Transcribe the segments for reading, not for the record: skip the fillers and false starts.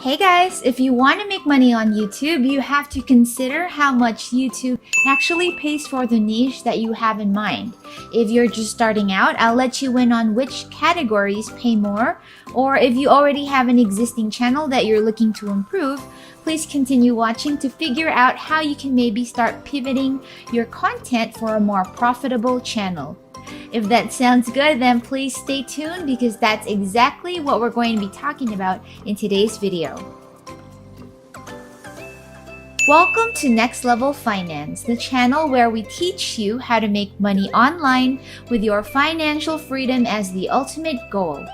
Hey guys, if you want to make money on YouTube, you have to consider how much YouTube actually pays for the niche that you have in mind. If you're just starting out, I'll let you in on which categories pay more, or if you already have an existing channel that you're looking to improve, please continue watching to figure out how you can maybe start pivoting your content for a more profitable channel. If that sounds good, then please stay tuned because that's exactly what we're going to be talking about in today's video. Welcome to Next Level Finance, the channel where we teach you how to make money online with your financial freedom as the ultimate goal.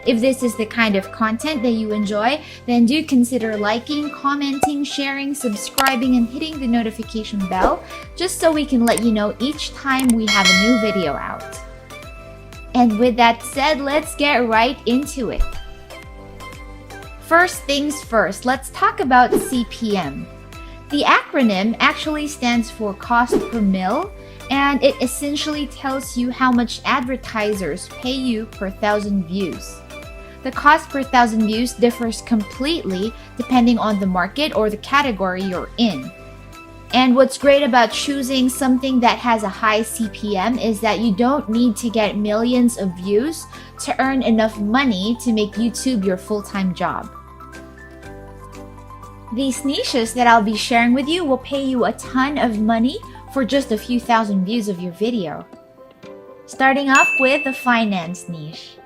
If this is the kind of content that you enjoy, then do consider liking, commenting, sharing, subscribing, and hitting the notification bell just so we can let you know each time we have a new video out. And with that said, let's get right into it. First things first, let's talk about CPM. The acronym actually stands for cost per mil, and it essentially tells you how much advertisers pay you per 1,000 views. The cost per 1,000 views differs completely depending on the market or the category you're in. And what's great about choosing something that has a high CPM is that you don't need to get millions of views to earn enough money to make YouTube your full-time job. These niches that I'll be sharing with you will pay you a ton of money for just a few thousand views of your video. Starting off with the finance niche.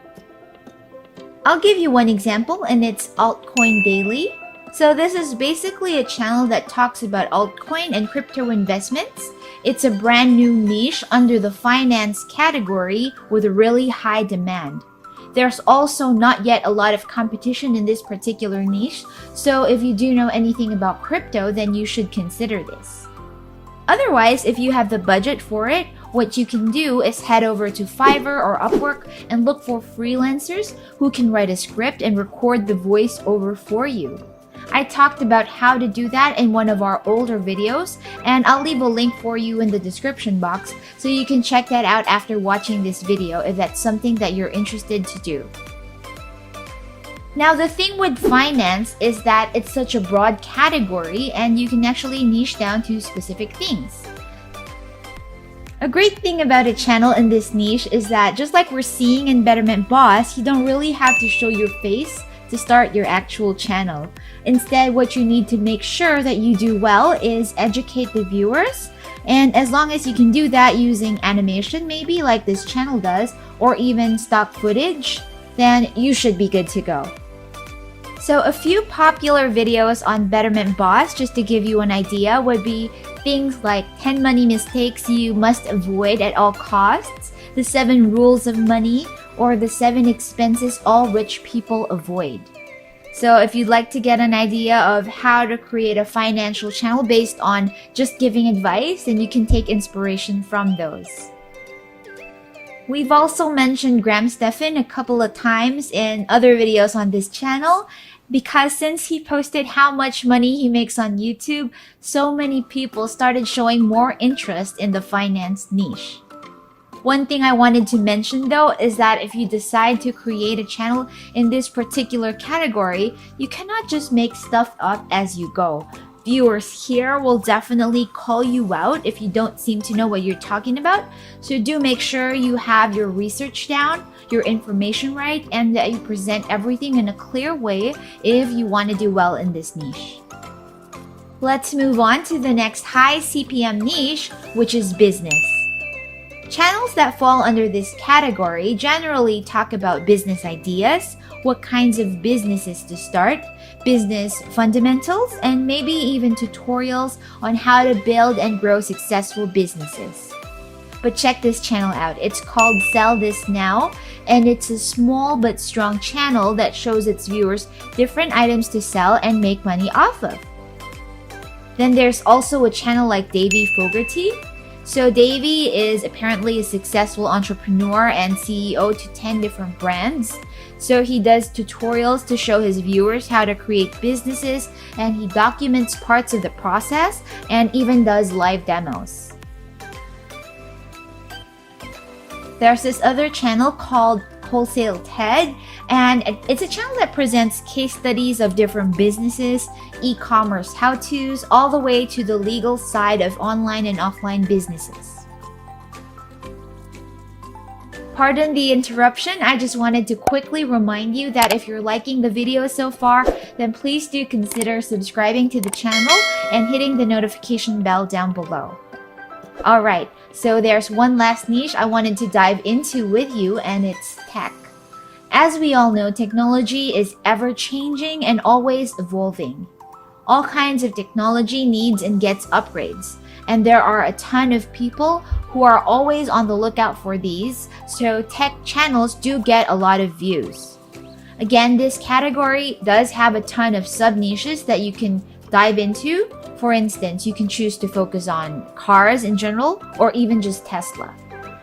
I'll give you one example, and it's Altcoin Daily. So this is basically a channel that talks about altcoin and crypto investments. It's a brand new niche under the finance category with a really high demand. There's also not yet a lot of competition in this particular niche, so if you do know anything about crypto, then you should consider this. Otherwise, if you have the budget for it, what you can do is head over to Fiverr or Upwork and look for freelancers who can write a script and record the voiceover for you. I talked about how to do that in one of our older videos, and I'll leave a link for you in the description box so you can check that out after watching this video if that's something that you're interested to do. Now, the thing with finance is that it's such a broad category and you can actually niche down to specific things. A great thing about a channel in this niche is that just like we're seeing in Betterment Boss, you don't really have to show your face to start your actual channel. Instead, what you need to make sure that you do well is educate the viewers. And as long as you can do that using animation, maybe like this channel does, or even stock footage, then you should be good to go. So a few popular videos on Betterment Boss, just to give you an idea, would be things like 10 money mistakes you must avoid at all costs, the 7 rules of money, or the 7 expenses all rich people avoid. So if you'd like to get an idea of how to create a financial channel based on just giving advice, then you can take inspiration from those. We've also mentioned Graham Stephan a couple of times in other videos on this channel because since he posted how much money he makes on YouTube, so many people started showing more interest in the finance niche. One thing I wanted to mention though is that if you decide to create a channel in this particular category, you cannot just make stuff up as you go. Viewers here will definitely call you out if you don't seem to know what you're talking about. So do make sure you have your research down, your information right, and that you present everything in a clear way if you want to do well in this niche. Let's move on to the next high CPM niche, which is business. Channels that fall under this category generally talk about business ideas, what kinds of businesses to start, business fundamentals, and maybe even tutorials on how to build and grow successful businesses. But check this channel out. It's called Sell This Now, and it's a small but strong channel that shows its viewers different items to sell and make money off of. Then there's also a channel like Fogerty. So Davey is apparently a successful entrepreneur and CEO to 10 different brands. So he does tutorials to show his viewers how to create businesses, and he documents parts of the process and even does live demos. There's this other channel called Wholesaleted, And it's a channel that presents case studies of different businesses, e-commerce how-tos, all the way to the legal side of online and offline businesses. Pardon the interruption, I just wanted to quickly remind you that if you're liking the video so far, then please do consider subscribing to the channel and hitting the notification bell down below. Alright, so there's one last niche I wanted to dive into with you, and it's tech. As we all know, technology is ever-changing and always evolving. All kinds of technology needs and gets upgrades, and there are a ton of people who are always on the lookout for these, so tech channels do get a lot of views. Again, this category does have a ton of sub-niches that you can dive into. For instance, you can choose to focus on cars in general, or even just Tesla.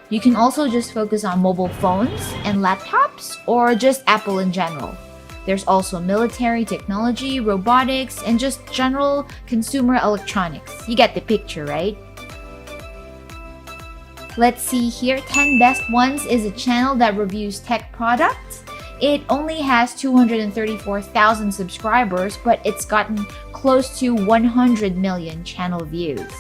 You can also just focus on mobile phones and laptops, or just Apple in general. There's also military technology, robotics, and just general consumer electronics. You get the picture, right? Let's see here, 10 Best Ones is a channel that reviews tech products. It only has 234,000 subscribers, but it's gotten close to 100 million channel views.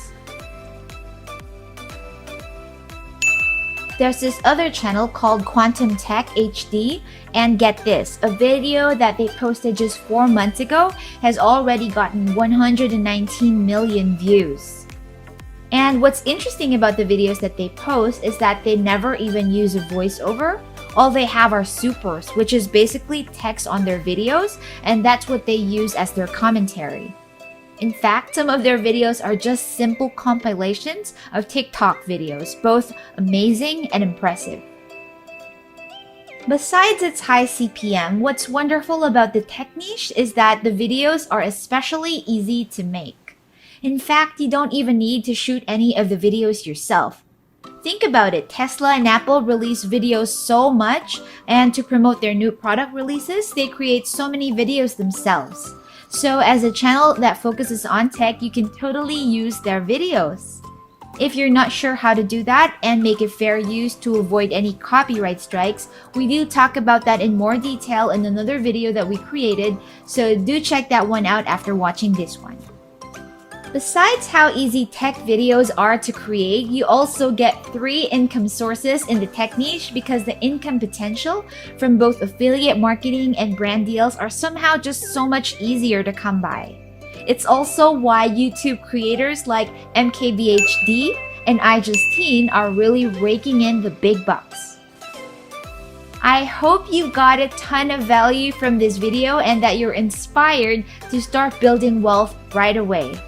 There's this other channel called Quantum Tech HD, and get this, a video that they posted just 4 months ago has already gotten 119 million views. And what's interesting about the videos that they post is that they never even use a voiceover. All they have are supers, which is basically text on their videos, and that's what they use as their commentary. In fact, some of their videos are just simple compilations of TikTok videos, both amazing and impressive. Besides its high CPM, what's wonderful about the tech niche is that the videos are especially easy to make. In fact, you don't even need to shoot any of the videos yourself. Think about it, Tesla and Apple release videos so much, and to promote their new product releases, they create so many videos themselves. So as a channel that focuses on tech, you can totally use their videos. If you're not sure how to do that and make it fair use to avoid any copyright strikes, we do talk about that in more detail in another video that we created, so do check that one out after watching this one. Besides how easy tech videos are to create, you also get 3 income sources in the tech niche because the income potential from both affiliate marketing and brand deals are somehow just so much easier to come by. It's also why YouTube creators like MKBHD and iJustine are really raking in the big bucks. I hope you got a ton of value from this video and that you're inspired to start building wealth right away.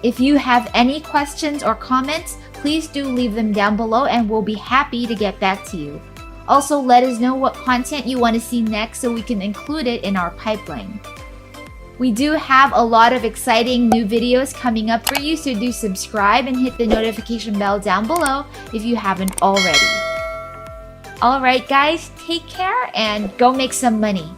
If you have any questions or comments, please do leave them down below and we'll be happy to get back to you. Also, let us know what content you want to see next so we can include it in our pipeline. We do have a lot of exciting new videos coming up for you, so do subscribe and hit the notification bell down below if you haven't already. Alright guys, take care and go make some money.